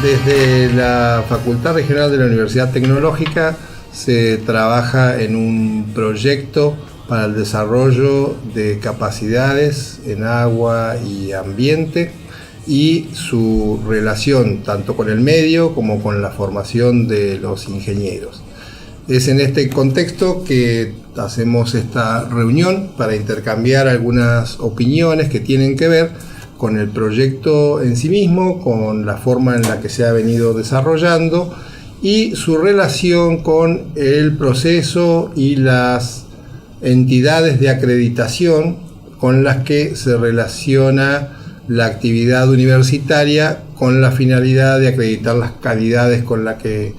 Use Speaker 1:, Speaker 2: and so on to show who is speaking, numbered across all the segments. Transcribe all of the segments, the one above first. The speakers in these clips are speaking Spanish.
Speaker 1: Desde la Facultad Regional de la Universidad Tecnológica se trabaja en un proyecto para el desarrollo de capacidades en agua y ambiente y su relación tanto con el medio como con la formación de los ingenieros. Es en este contexto que hacemos esta reunión para intercambiar algunas opiniones que tienen que ver con el proyecto en sí mismo, con la forma en la que se ha venido desarrollando y su relación con el proceso y las entidades de acreditación con las que se relaciona la actividad universitaria con la finalidad de acreditar las calidades con la que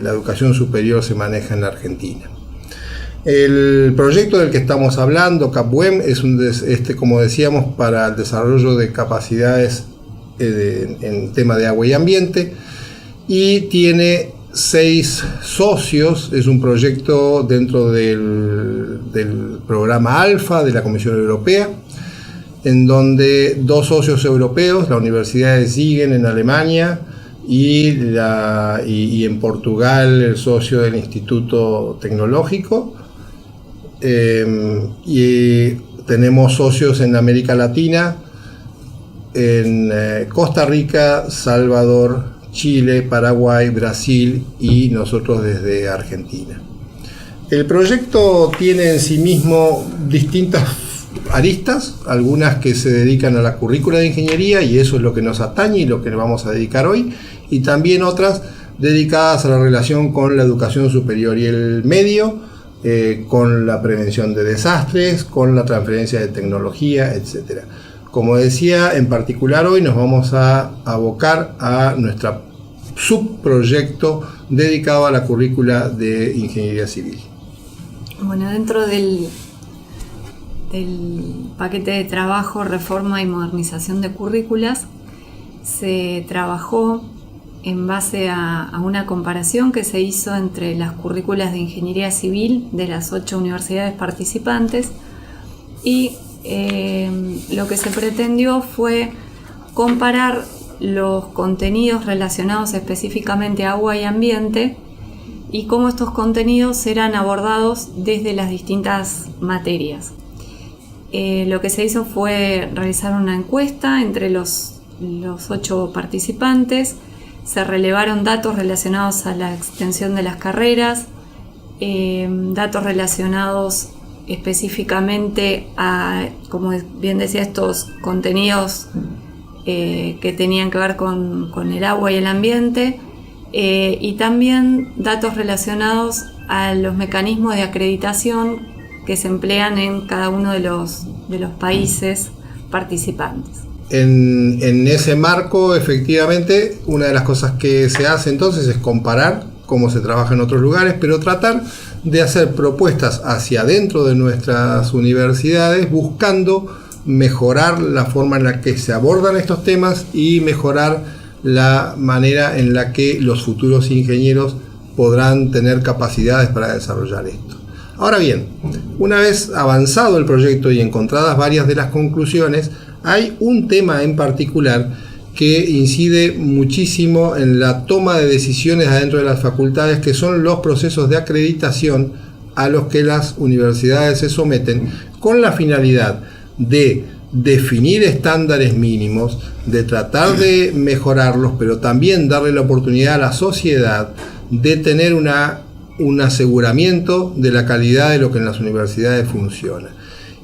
Speaker 1: la educación superior se maneja en la Argentina. El proyecto del que estamos hablando, CAPWEM, es como decíamos, para el desarrollo de capacidades en tema de agua y ambiente, y tiene 6 socios. Es un proyecto dentro del programa ALFA de la Comisión Europea, en donde 2 socios europeos, la Universidad de Siegen en Alemania y en Portugal el socio del Instituto Tecnológico, y tenemos socios en América Latina, en Costa Rica, Salvador, Chile, Paraguay, Brasil y nosotros desde Argentina. El proyecto tiene en sí mismo distintas aristas, algunas que se dedican a la currícula de ingeniería, y eso es lo que nos atañe y lo que vamos a dedicar hoy, y también otras dedicadas a la relación con la educación superior y el medio, con la prevención de desastres, con la transferencia de tecnología, etc. Como decía, en particular hoy nos vamos a abocar a nuestro subproyecto dedicado a la currícula de ingeniería civil.
Speaker 2: Bueno, dentro del paquete de trabajo, reforma y modernización de currículas, se trabajó en base a una comparación que se hizo entre las currículas de ingeniería civil de las 8 universidades participantes, y lo que se pretendió fue comparar los contenidos relacionados específicamente a agua y ambiente y cómo estos contenidos eran abordados desde las distintas materias. Lo que se hizo fue realizar una encuesta entre los 8 participantes. Se relevaron datos relacionados a la extensión de las carreras, datos relacionados específicamente a, como bien decía, estos contenidos que tenían que ver con el agua y el ambiente, y también datos relacionados a los mecanismos de acreditación que se emplean en cada uno de los países participantes.
Speaker 1: En ese marco, efectivamente, una de las cosas que se hace entonces es comparar cómo se trabaja en otros lugares, pero tratar de hacer propuestas hacia adentro de nuestras universidades, buscando mejorar la forma en la que se abordan estos temas y mejorar la manera en la que los futuros ingenieros podrán tener capacidades para desarrollar esto. Ahora bien, una vez avanzado el proyecto y encontradas varias de las conclusiones, hay un tema en particular que incide muchísimo en la toma de decisiones adentro de las facultades, que son los procesos de acreditación a los que las universidades se someten con la finalidad de definir estándares mínimos, de tratar de mejorarlos, pero también darle la oportunidad a la sociedad de tener un aseguramiento de la calidad de lo que en las universidades funciona.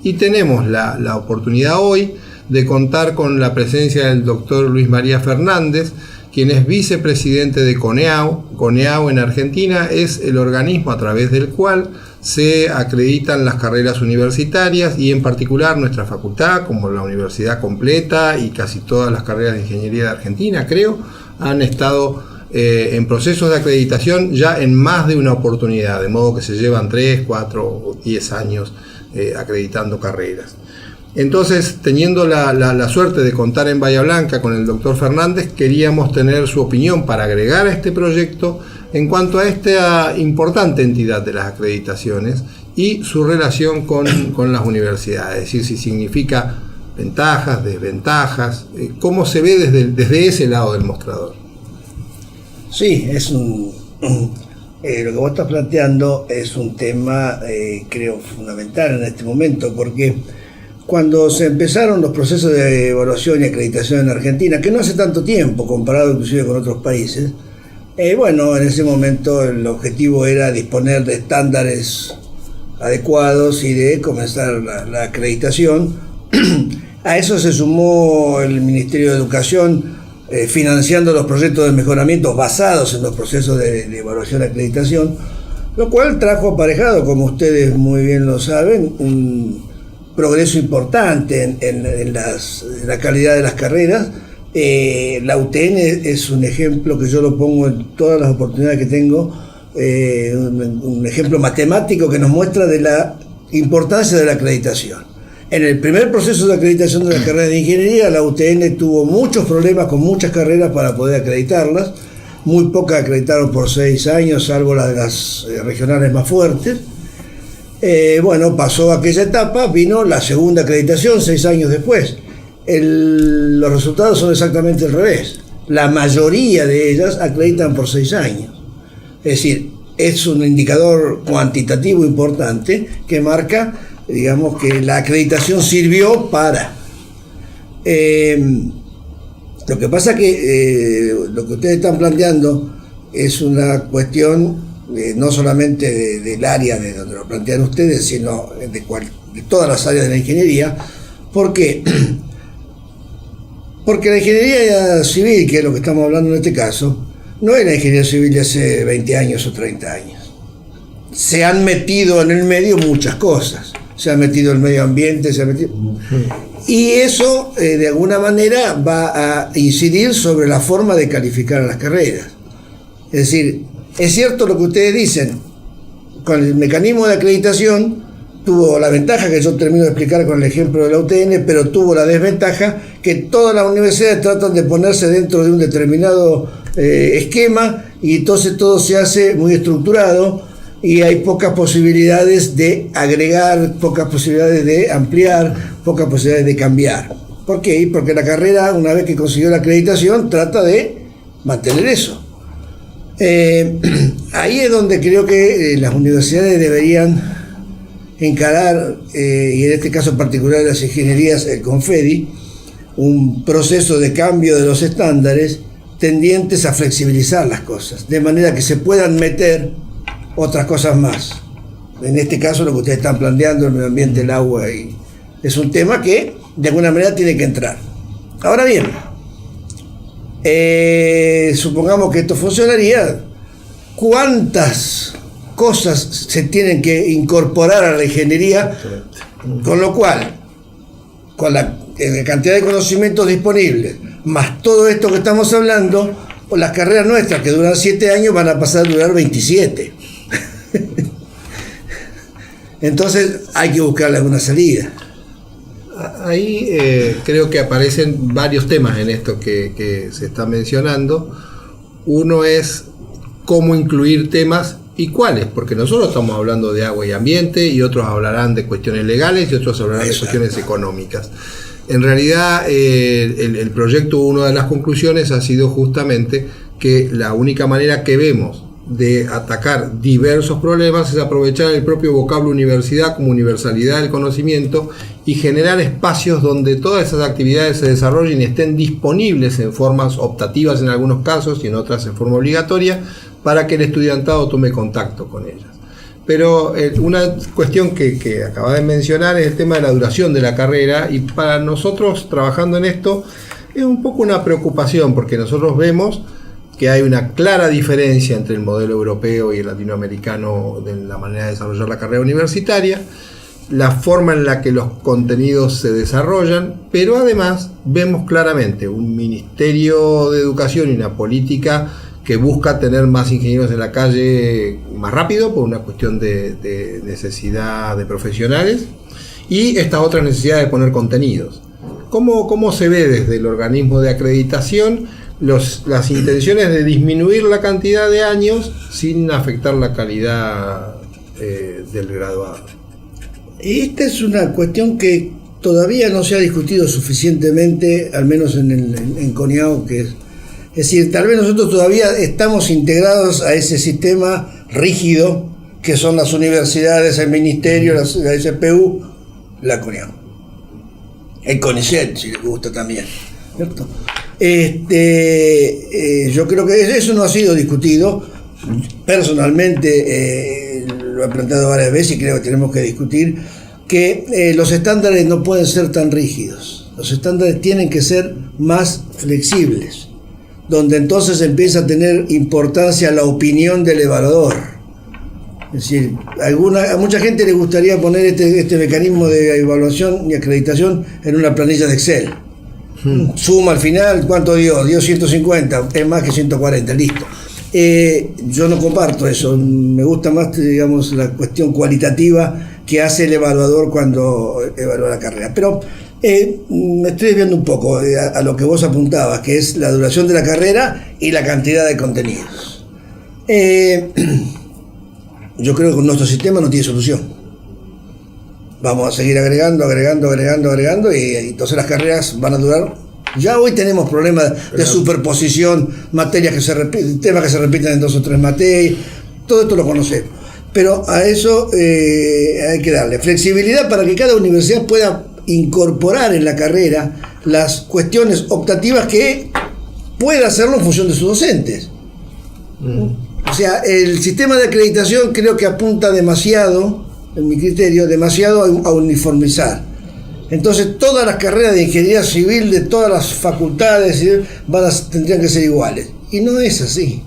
Speaker 1: Y tenemos la oportunidad hoy de contar con la presencia del doctor Luis María Fernández, quien es vicepresidente de CONEAU. CONEAU en Argentina es el organismo a través del cual se acreditan las carreras universitarias, y en particular nuestra facultad, como la universidad completa y casi todas las carreras de ingeniería de Argentina, creo, han estado en procesos de acreditación ya en más de una oportunidad, de modo que se llevan 3, 4 o 10 años acreditando carreras. Entonces, teniendo la suerte de contar en Bahía Blanca con el doctor Fernández, queríamos tener su opinión para agregar a este proyecto en cuanto a esta importante entidad de las acreditaciones y su relación con las universidades, es decir, si significa ventajas, desventajas, cómo se ve desde ese lado del mostrador.
Speaker 3: Sí, lo que vos estás planteando es un tema, creo, fundamental en este momento, porque cuando se empezaron los procesos de evaluación y acreditación en Argentina, que no hace tanto tiempo, comparado inclusive con otros países, bueno, en ese momento el objetivo era disponer de estándares adecuados y de comenzar la acreditación. A eso se sumó el Ministerio de Educación, financiando los proyectos de mejoramiento basados en los procesos de evaluación y acreditación, lo cual trajo aparejado, como ustedes muy bien lo saben, un progreso importante en la calidad de las carreras. La UTN es un ejemplo que yo lo pongo en todas las oportunidades que tengo, un ejemplo matemático que nos muestra de la importancia de la acreditación. En el primer proceso de acreditación de la carrera de ingeniería, la UTN tuvo muchos problemas con muchas carreras para poder acreditarlas. Muy pocas acreditaron por 6 años, salvo las de las regionales más fuertes. Bueno, pasó aquella etapa, vino la segunda acreditación 6 años después. Los resultados son exactamente al revés. La mayoría de ellas acreditan por 6 años. Es decir, es un indicador cuantitativo importante que marca, digamos, que la acreditación sirvió para. Lo que pasa que lo que ustedes están planteando es una cuestión no solamente del área de donde lo plantean ustedes, sino de todas las áreas de la ingeniería. ¿Por qué? Porque la ingeniería civil, que es lo que estamos hablando en este caso, no es la ingeniería civil de hace 20 años o 30 años. Se han metido en el medio muchas cosas. Se ha metido el medio ambiente, y eso de alguna manera va a incidir sobre la forma de calificar a las carreras. Es decir, es cierto lo que ustedes dicen, con el mecanismo de acreditación tuvo la ventaja que yo termino de explicar con el ejemplo de la UTN, pero tuvo la desventaja que todas las universidades tratan de ponerse dentro de un determinado esquema, y entonces todo se hace muy estructurado y hay pocas posibilidades de agregar, pocas posibilidades de ampliar, pocas posibilidades de cambiar. ¿Por qué? Porque la carrera, una vez que consiguió la acreditación, trata de mantener eso. Ahí es donde creo que las universidades deberían encarar, y en este caso particular de las ingenierías, el CONFEDI, un proceso de cambio de los estándares tendientes a flexibilizar las cosas, de manera que se puedan meter otras cosas más. En este caso lo que ustedes están planteando, el medio ambiente, el agua, y es un tema que de alguna manera tiene que entrar. Ahora bien, supongamos que esto funcionaría, ¿cuántas cosas se tienen que incorporar a la ingeniería? Con lo cual, con la cantidad de conocimientos disponibles, más todo esto que estamos hablando, las carreras nuestras que duran 7 años van a pasar a durar 27. Entonces hay que buscarle alguna salida.
Speaker 1: Ahí creo que aparecen varios temas en esto que se está mencionando. Uno es cómo incluir temas y cuáles, porque nosotros estamos hablando de agua y ambiente, y otros hablarán de cuestiones legales y otros hablarán de cuestiones económicas. En realidad, el proyecto, una de las conclusiones ha sido justamente que la única manera que vemos de atacar diversos problemas es aprovechar el propio vocablo universidad como universalidad del conocimiento y generar espacios donde todas esas actividades se desarrollen y estén disponibles en formas optativas en algunos casos y en otras en forma obligatoria, para que el estudiantado tome contacto con ellas. Pero una cuestión que acaba de mencionar es el tema de la duración de la carrera, y para nosotros trabajando en esto es un poco una preocupación, porque nosotros vemos que hay una clara diferencia entre el modelo europeo y el latinoamericano de la manera de desarrollar la carrera universitaria, la forma en la que los contenidos se desarrollan, pero además vemos claramente un Ministerio de Educación y una política que busca tener más ingenieros en la calle más rápido por una cuestión de necesidad de profesionales, y esta otra necesidad de poner contenidos. ¿Cómo se ve desde el organismo de acreditación las intenciones de disminuir la cantidad de años sin afectar la calidad del graduado?
Speaker 3: Esta es una cuestión que todavía no se ha discutido suficientemente, al menos en CONIAO, que es Es decir, tal vez nosotros todavía estamos integrados a ese sistema rígido que son las universidades, el ministerio, la SPU, la CONIAM. El CONICET, si les gusta también, ¿cierto? Yo creo que eso no ha sido discutido. Personalmente lo he planteado varias veces y creo que tenemos que discutir que los estándares no pueden ser tan rígidos. Los estándares tienen que ser más flexibles, donde entonces empieza a tener importancia la opinión del evaluador. Es decir, a mucha gente le gustaría poner este mecanismo de evaluación y acreditación en una planilla de Excel. Suma al final, ¿cuánto dio? Dio 150, es más que 140, listo. Yo no comparto eso, me gusta más, digamos, la cuestión cualitativa que hace el evaluador cuando evalúa la carrera. Pero me estoy desviando un poco a lo que vos apuntabas, que es la duración de la carrera y la cantidad de contenidos. Yo creo que nuestro sistema no tiene solución. Vamos a seguir agregando y entonces las carreras van a durar. Ya hoy tenemos problemas de superposición, materias que se repiten, temas que se repiten en 2 o 3 materias, todo esto lo conocemos. Pero a eso hay que darle flexibilidad para que cada universidad pueda incorporar en la carrera las cuestiones optativas que pueda hacerlo en función de sus docentes. O sea, el sistema de acreditación creo que apunta demasiado, en mi criterio, demasiado a uniformizar. Entonces todas las carreras de ingeniería civil de todas las facultades tendrían que ser iguales. Y no es así.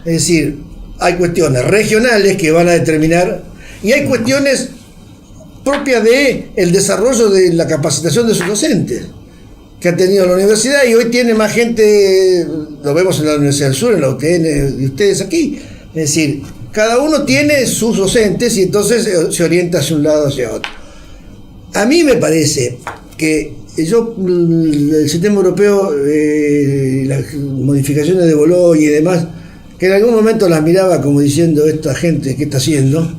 Speaker 3: Es decir, hay cuestiones regionales que van a determinar y hay cuestiones propias del desarrollo de la capacitación de sus docentes que ha tenido la universidad, y hoy tiene más gente, lo vemos en la Universidad del Sur, en la UTN y ustedes aquí. Es decir, cada uno tiene sus docentes y entonces se orienta hacia un lado hacia otro. A mí me parece que el sistema europeo, las modificaciones de Bolonia y demás, que en algún momento las miraba como diciendo, esta gente, ¿qué está haciendo?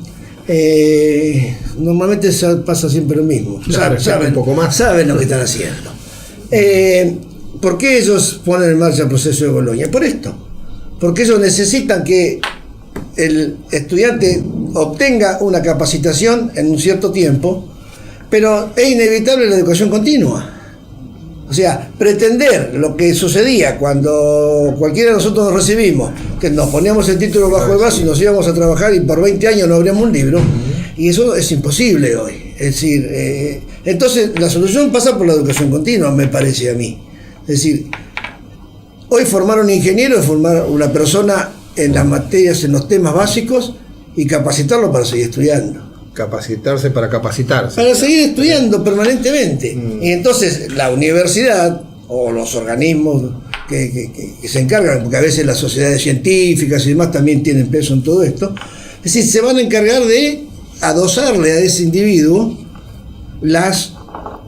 Speaker 3: Normalmente pasa siempre lo mismo.
Speaker 1: Claro, saben un poco más.
Speaker 3: Saben lo que están haciendo. ¿Por qué ellos ponen en marcha el proceso de Bolonia? Por esto. Porque ellos necesitan que el estudiante obtenga una capacitación en un cierto tiempo, pero es inevitable la educación continua. O sea, pretender lo que sucedía cuando cualquiera de nosotros nos recibimos, que nos poníamos el título bajo el brazo y nos íbamos a trabajar y por 20 años no abríamos un libro, y eso es imposible hoy. Es decir, entonces la solución pasa por la educación continua, me parece a mí. Es decir, hoy formar un ingeniero es formar una persona en las materias, en los temas básicos, y capacitarlo para seguir estudiando.
Speaker 1: Capacitarse para capacitarse.
Speaker 3: Para seguir estudiando permanentemente. Y entonces la universidad o los organismos que se encargan, porque a veces las sociedades científicas y demás también tienen peso en todo esto, es decir, se van a encargar de adosarle a ese individuo las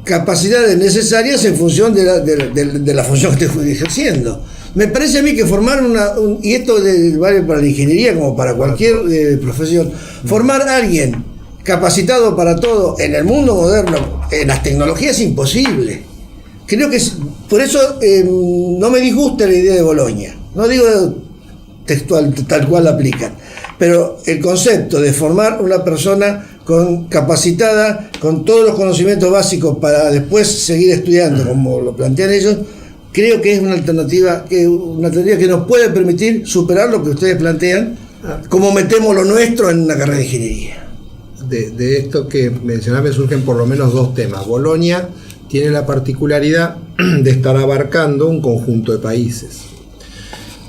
Speaker 3: capacidades necesarias en función de la función que esté ejerciendo. Me parece a mí que formar y esto vale para la ingeniería como para cualquier profesión, formar a alguien capacitado para todo en el mundo moderno, en las tecnologías, es imposible. Creo que por eso no me disgusta la idea de Bolonia. No digo textual, tal cual la aplican, pero el concepto de formar una persona capacitada con todos los conocimientos básicos para después seguir estudiando, como lo plantean ellos, creo que es una alternativa que nos puede permitir superar lo que ustedes plantean, como metemos lo nuestro en una carrera de ingeniería.
Speaker 1: De esto que mencionás me surgen por lo menos 2 temas. Bolonia tiene la particularidad de estar abarcando un conjunto de países.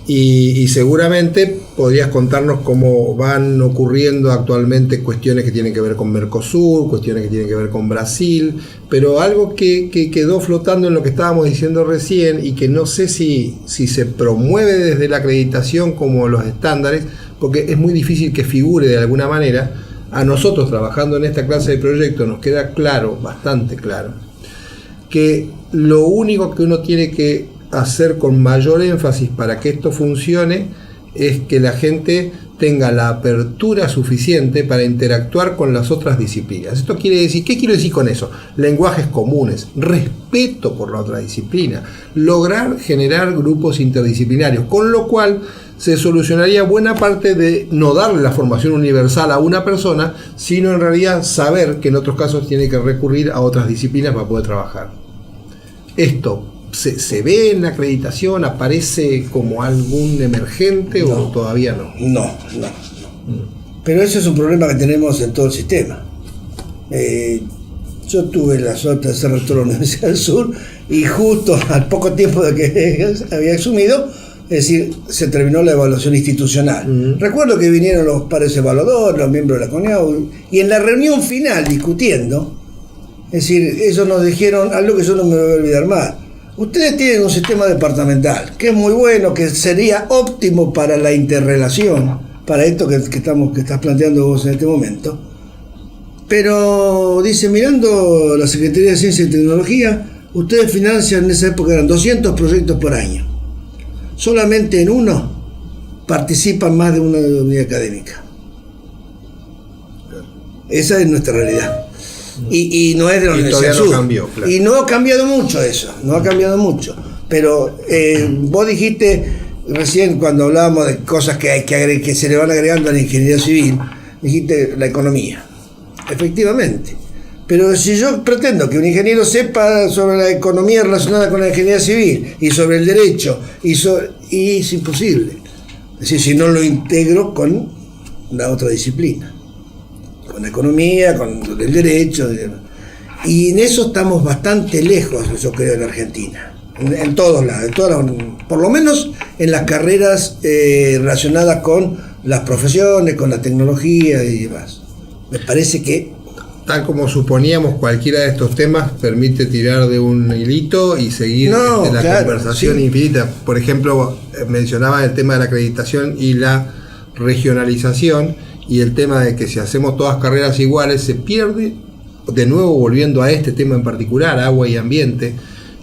Speaker 1: Y seguramente podrías contarnos cómo van ocurriendo actualmente cuestiones que tienen que ver con Mercosur, cuestiones que tienen que ver con Brasil, pero algo que quedó flotando en lo que estábamos diciendo recién y que no sé si se promueve desde la acreditación como los estándares, porque es muy difícil que figure de alguna manera. A nosotros trabajando en esta clase de proyectos nos queda claro, bastante claro, que lo único que uno tiene que hacer con mayor énfasis para que esto funcione es que la gente tenga la apertura suficiente para interactuar con las otras disciplinas. Esto quiere decir, ¿qué quiero decir con eso? Lenguajes comunes, respeto por la otra disciplina, lograr generar grupos interdisciplinarios, con lo cual se solucionaría buena parte de no darle la formación universal a una persona, sino en realidad saber que en otros casos tiene que recurrir a otras disciplinas para poder trabajar. Esto ¿Se ve en la acreditación? ¿Aparece como algún emergente o todavía no?
Speaker 3: No. Pero ese es un problema que tenemos en todo el sistema. Yo tuve la suerte de ser rector de la Universidad del Sur y justo al poco tiempo de que había asumido, es decir, se terminó la evaluación institucional. Recuerdo que vinieron los pares evaluadores, los miembros de la CONEAU, y en la reunión final discutiendo, es decir, ellos nos dijeron algo que yo no me voy a olvidar más. Ustedes tienen un sistema departamental que es muy bueno, que sería óptimo para la interrelación, para esto que estás planteando vos en este momento. Pero, dice, mirando la Secretaría de Ciencia y Tecnología, ustedes financian en esa época, eran 200 proyectos por año. Solamente en uno participan más de una unidad académica. Esa es nuestra realidad. Y no es de la Universidad Sur.
Speaker 1: Cambió, claro.
Speaker 3: Y no ha cambiado mucho eso, Pero vos dijiste recién, cuando hablábamos de cosas que se le van agregando a la ingeniería civil, dijiste la economía. Efectivamente. Pero si yo pretendo que un ingeniero sepa sobre la economía relacionada con la ingeniería civil y sobre el derecho, y es imposible. Es decir, si no lo integro con la otra disciplina. Con la economía, con el derecho, y en eso estamos bastante lejos, yo creo, en Argentina, en todos lados, por lo menos en las carreras relacionadas con las profesiones, con la tecnología y demás. Me parece que,
Speaker 1: tal como suponíamos, cualquiera de estos temas permite tirar de un hilito y seguir conversación infinita. Por ejemplo, mencionaba el tema de la acreditación y la regionalización, y el tema de que si hacemos todas carreras iguales se pierde, de nuevo volviendo a este tema en particular, agua y ambiente,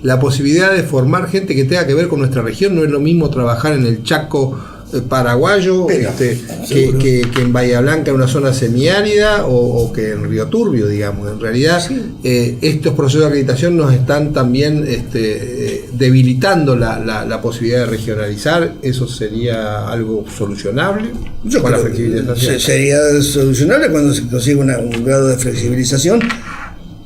Speaker 1: la posibilidad de formar gente que tenga que ver con nuestra región. No es lo mismo trabajar en el Chaco paraguayo que en Bahía Blanca, una zona semiárida, o que en Río Turbio, digamos. En realidad, estos procesos de acreditación nos están también debilitando la posibilidad de regionalizar. ¿Eso sería algo solucionable?
Speaker 3: Con la flexibilización. Sería solucionable cuando se consiga un grado de flexibilización,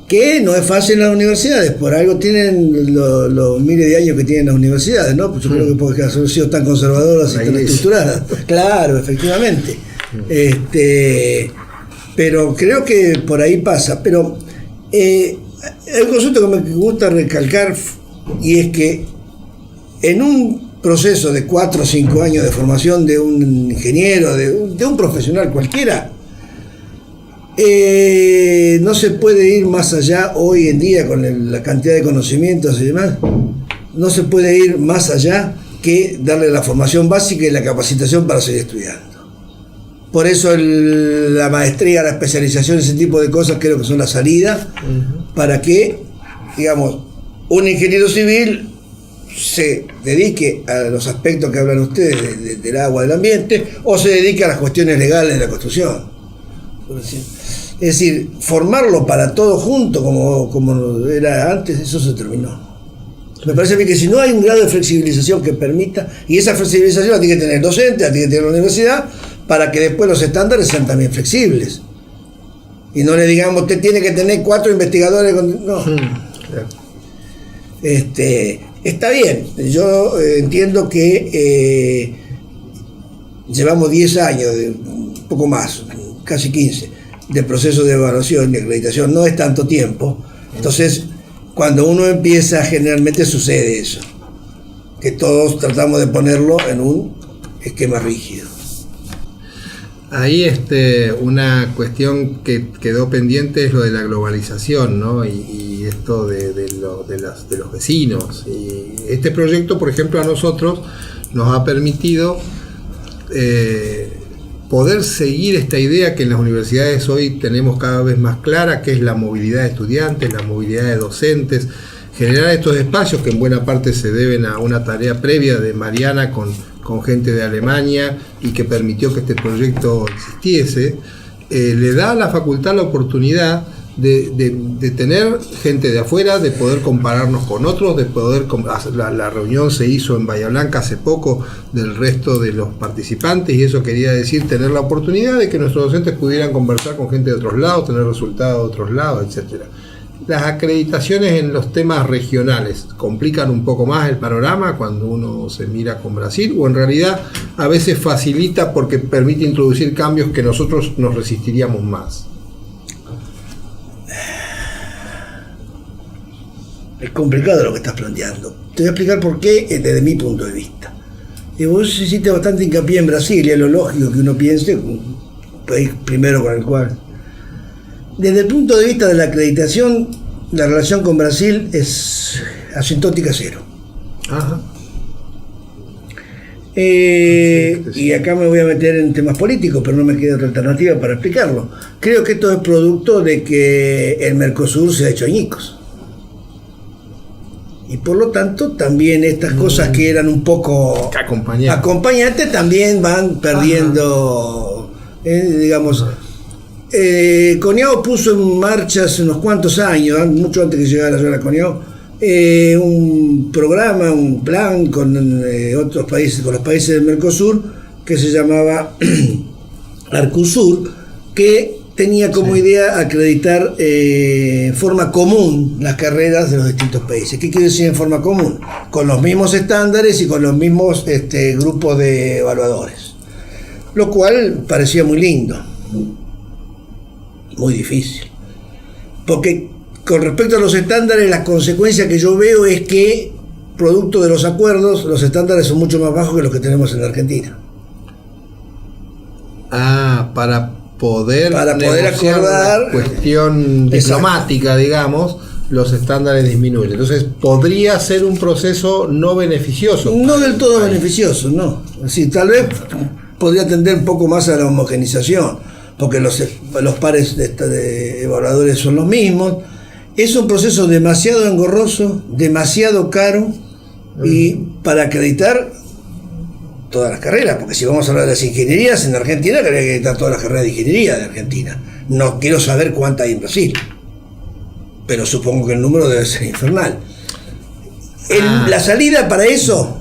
Speaker 3: que no es fácil en las universidades. Por algo tienen los miles de años que tienen las universidades, ¿no? Pues yo creo que porque han sido tan conservadoras y tan estructuradas. Claro, efectivamente. Pero creo que por ahí pasa. Pero hay un concepto que me gusta recalcar, y es que en un proceso de 4 o 5 años de formación de un ingeniero, de un profesional cualquiera, no se puede ir más allá hoy en día con la cantidad de conocimientos y demás. No se puede ir más allá que darle la formación básica y la capacitación para seguir estudiando. Por eso la maestría, la especialización, ese tipo de cosas creo que son la salida, para que, digamos, un ingeniero civil se dedique a los aspectos que hablan ustedes del agua, del ambiente, o se dedique a las cuestiones legales de la construcción. Es decir, formarlo para todo junto como era antes, eso se terminó. Me parece a mí que si no hay un grado de flexibilización que permita, y esa flexibilización la tiene que tener el docente, la tiene que tener la universidad, para que después los estándares sean también flexibles. Y no le digamos, usted tiene que tener 4 investigadores. No. Está bien, yo entiendo que llevamos 10 años, un poco más, casi 15, de proceso de evaluación y acreditación. No es tanto tiempo. Entonces, cuando uno empieza, generalmente sucede eso, que todos tratamos de ponerlo en un esquema rígido.
Speaker 1: Ahí una cuestión que quedó pendiente es lo de la globalización, ¿no? Y esto de los vecinos. Y este proyecto, por ejemplo, a nosotros nos ha permitido poder seguir esta idea que en las universidades hoy tenemos cada vez más clara, que es la movilidad de estudiantes, la movilidad de docentes, generar estos espacios que en buena parte se deben a una tarea previa de Mariana con gente de Alemania y que permitió que este proyecto existiese, le da a la facultad la oportunidad de tener gente de afuera, de poder compararnos con otros, de poder la reunión se hizo en Bahía Blanca hace poco del resto de los participantes, y eso quería decir tener la oportunidad de que nuestros docentes pudieran conversar con gente de otros lados, tener resultados de otros lados, etcétera. Las acreditaciones en los temas regionales complican un poco más el panorama cuando uno se mira con Brasil, o en realidad a veces facilita porque permite introducir cambios que nosotros nos resistiríamos más.
Speaker 3: Es complicado lo que estás planteando. Te voy a explicar por qué desde mi punto de vista. Y vos hiciste bastante hincapié en Brasil, y es lo lógico que uno piense, un país primero con el cual. Desde el punto de vista de la acreditación, la relación con Brasil es asintótica cero.
Speaker 1: Ajá.
Speaker 3: Y acá me voy a meter en temas políticos, pero no me queda otra alternativa para explicarlo. Creo que esto es producto de que el Mercosur se ha hecho añicos. Y por lo tanto también estas cosas que eran un poco acompañantes también van perdiendo, digamos. CONIAO puso en marcha hace unos cuantos años, mucho antes que llegara yo a la CONIAO, un programa, un plan con otros países, con los países del Mercosur, que se llamaba Arcusur, que tenía como idea acreditar en forma común las carreras de los distintos países. ¿Qué quiere decir en forma común? Con los mismos estándares y con los mismos grupos de evaluadores. Lo cual parecía muy lindo. Muy difícil. Porque con respecto a los estándares, la consecuencia que yo veo es que, producto de los acuerdos, los estándares son mucho más bajos que los que tenemos en la Argentina.
Speaker 1: Para poder
Speaker 3: acordar
Speaker 1: la cuestión diplomática, digamos, los estándares disminuyen. Entonces podría ser un proceso no beneficioso.
Speaker 3: No del todo beneficioso, no. Así, tal vez podría tender un poco más a la homogenización, porque los pares de evaluadores son los mismos. Es un proceso demasiado engorroso, demasiado caro, y para acreditar todas las carreras, porque si vamos a hablar de las ingenierías en Argentina, habría que acreditar todas las carreras de ingeniería de Argentina. No quiero saber cuántas hay en Brasil, pero supongo que el número debe ser infernal. La salida para eso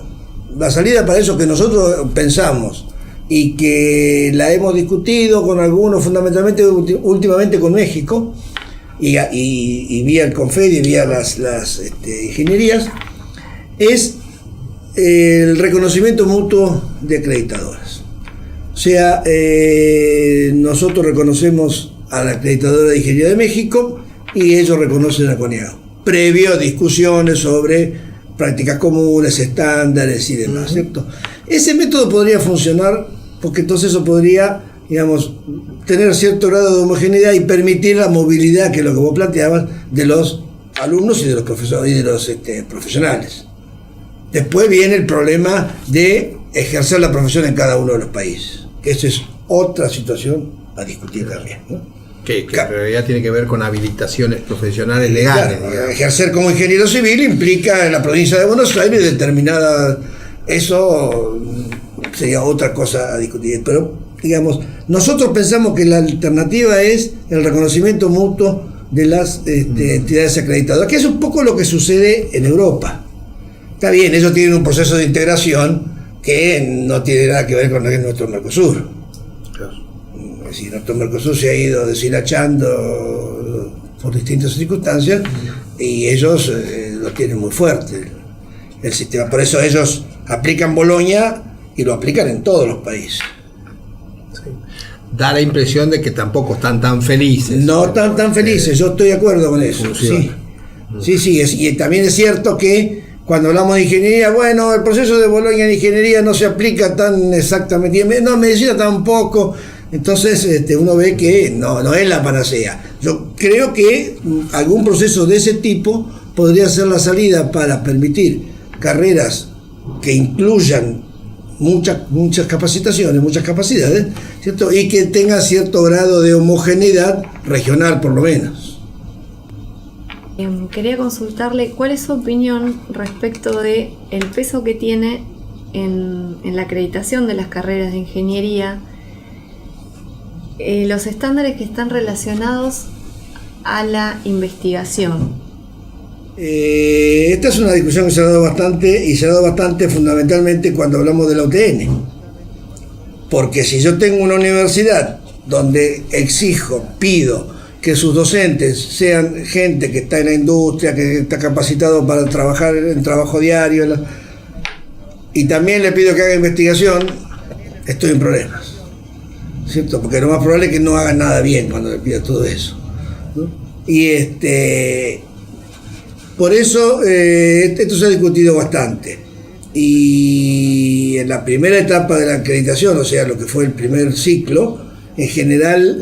Speaker 3: que nosotros pensamos y que la hemos discutido con algunos, fundamentalmente últimamente con México, y vía el CONFED y vía las ingenierías, es el reconocimiento mutuo de acreditadoras. O sea, nosotros reconocemos a la acreditadora de Ingeniería de México y ellos reconocen a CONIAO, previo a discusiones sobre prácticas comunes, estándares y demás, ¿cierto? Ese método podría funcionar porque entonces eso podría, digamos, tener cierto grado de homogeneidad y permitir la movilidad, que es lo que vos planteabas, de los alumnos y de los profesores y de los profesionales. Después viene el problema de ejercer la profesión en cada uno de los países, que esa es otra situación a discutir también, ¿no?
Speaker 1: Que en realidad tiene que ver con habilitaciones profesionales legales.
Speaker 3: Claro, ejercer como ingeniero civil implica en la provincia de Buenos Aires determinada. Eso sería otra cosa a discutir. Pero, digamos, nosotros pensamos que la alternativa es el reconocimiento mutuo de las entidades acreditadoras, que es un poco lo que sucede en Europa. Está bien, ellos tienen un proceso de integración que no tiene nada que ver con nuestro Mercosur. Claro. Es decir, nuestro Mercosur se ha ido deshilachando por distintas circunstancias y ellos lo tienen muy fuerte el sistema. Por eso ellos aplican Bolonia y lo aplican en todos los países.
Speaker 1: Sí. Da la impresión de que tampoco están tan felices.
Speaker 3: No están tan felices, yo estoy de acuerdo con eso. Sí, y también es cierto que cuando hablamos de ingeniería, bueno, el proceso de Bolonia en ingeniería no se aplica tan exactamente, no, en medicina tampoco. Entonces uno ve que no es la panacea. Yo creo que algún proceso de ese tipo podría ser la salida para permitir carreras que incluyan muchas capacitaciones, muchas capacidades, ¿cierto? Y que tengan cierto grado de homogeneidad regional, por lo menos.
Speaker 2: Quería consultarle cuál es su opinión respecto de el peso que tiene en la acreditación de las carreras de ingeniería los estándares que están relacionados a la investigación.
Speaker 3: Esta es una discusión que se ha dado bastante, y se ha dado bastante fundamentalmente cuando hablamos de la UTN. Porque si yo tengo una universidad donde pido que sus docentes sean gente que está en la industria, que está capacitado para trabajar en trabajo diario, y también le pido que haga investigación, estoy en problemas, ¿cierto? Porque lo más probable es que no hagan nada bien cuando le pida todo eso, ¿no? Y por eso esto se ha discutido bastante. Y en la primera etapa de la acreditación, o sea, lo que fue el primer ciclo, en general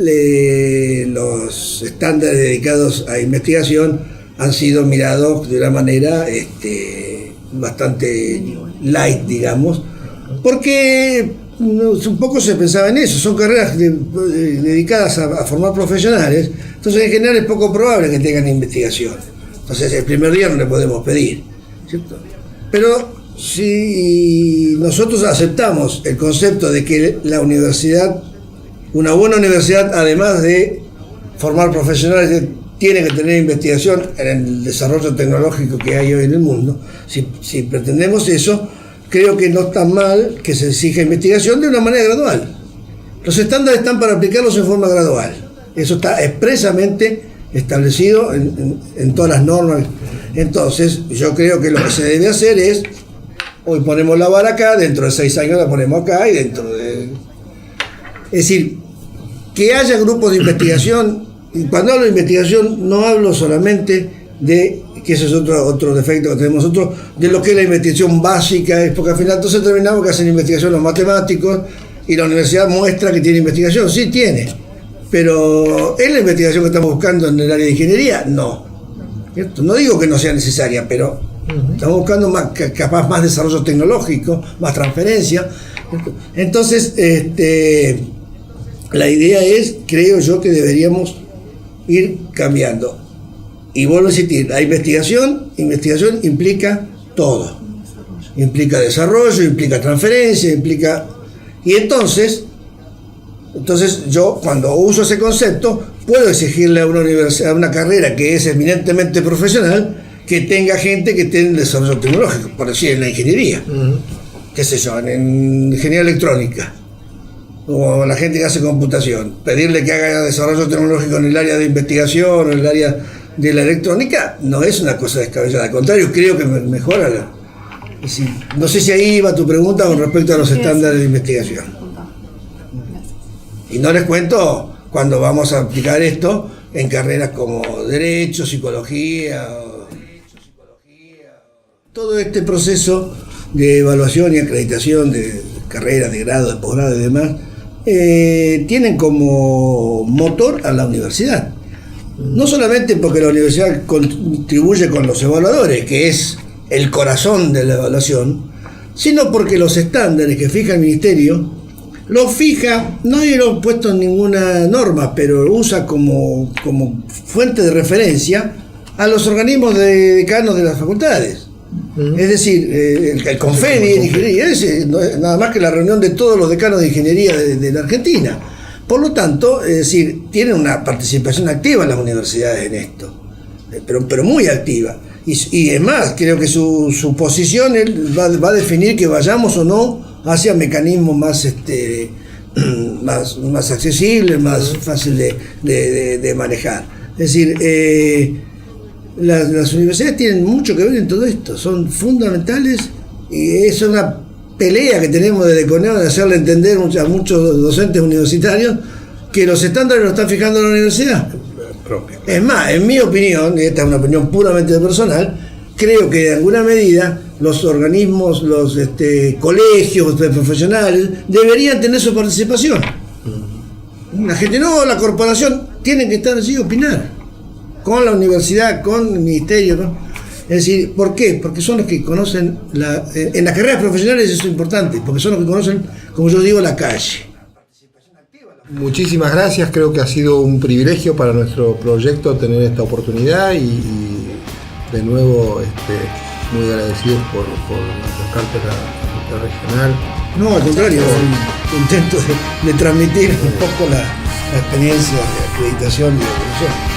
Speaker 3: los estándares dedicados a investigación han sido mirados de una manera bastante light, digamos, porque un poco se pensaba en eso, son carreras dedicadas a formar profesionales, entonces en general es poco probable que tengan investigación. Entonces el primer día no le podemos pedir, ¿cierto? Pero si nosotros aceptamos el concepto de que la universidad, una buena universidad, además de formar profesionales, tiene que tener investigación en el desarrollo tecnológico que hay hoy en el mundo, si pretendemos eso, creo que no está mal que se exija investigación de una manera gradual. Los estándares están para aplicarlos en forma gradual. Eso está expresamente establecido en todas las normas. Entonces, yo creo que lo que se debe hacer es, hoy ponemos la vara acá, dentro de 6 años la ponemos acá, y dentro de... Es decir, que haya grupos de investigación, y cuando hablo de investigación no hablo solamente de, que ese es otro defecto que tenemos nosotros, de lo que es la investigación básica, porque al final entonces terminamos que hacen investigación los matemáticos, y la universidad muestra que tiene investigación, sí tiene, pero ¿es la investigación que estamos buscando en el área de ingeniería? No. ¿Cierto? No digo que no sea necesaria, pero estamos buscando capaz más desarrollo tecnológico, más transferencia. Entonces, la idea es, creo yo, que deberíamos ir cambiando. Y vuelvo a insistir, la investigación implica todo. Implica desarrollo, implica transferencia, implica... Y entonces yo, cuando uso ese concepto, puedo exigirle a una universidad, a una carrera que es eminentemente profesional, que tenga gente que esté en desarrollo tecnológico, por decir, en la ingeniería, qué sé yo, en ingeniería electrónica, o la gente que hace computación, pedirle que haga desarrollo tecnológico en el área de investigación, en el área de la electrónica, no es una cosa descabellada, al contrario, creo que mejora no sé si ahí va tu pregunta con respecto a los estándares de investigación. Y no les cuento cuando vamos a aplicar esto en carreras como Derecho, Psicología. Todo este proceso de evaluación y acreditación de carreras, de grado, de posgrado y demás, tienen como motor a la universidad. No solamente porque la universidad contribuye con los evaluadores, que es el corazón de la evaluación, sino porque los estándares que fija el ministerio lo fija, nadie lo ha puesto en ninguna norma, pero usa como fuente de referencia a los organismos de decanos de las facultades. Es decir, el CONFEDI en ingeniería es nada más que la reunión de todos los decanos de ingeniería de la Argentina. Por lo tanto, es decir, tienen una participación activa en las universidades en esto, pero muy activa. Y es más, creo que su posición va a definir que vayamos o no hacia mecanismos más accesibles, más fáciles de manejar. Es decir, las universidades tienen mucho que ver en todo esto, son fundamentales, y es una pelea que tenemos desde CONEAU de hacerle entender a muchos docentes universitarios que los estándares los están fijando en la universidad. Es más, en mi opinión, y esta es una opinión puramente personal, creo que de alguna medida los organismos, los colegios profesionales deberían tener su participación. La gente no, la corporación, tienen que estar allí y opinar con la universidad, con el ministerio, ¿no? Es decir, ¿por qué? Porque son los que conocen, en las carreras profesionales eso es importante, porque son los que conocen, como yo digo, la calle.
Speaker 1: Muchísimas gracias, creo que ha sido un privilegio para nuestro proyecto tener esta oportunidad y de nuevo muy agradecidos por acercarte a la regional.
Speaker 3: No, al contrario, intento de transmitir un poco la experiencia de acreditación y de evolución.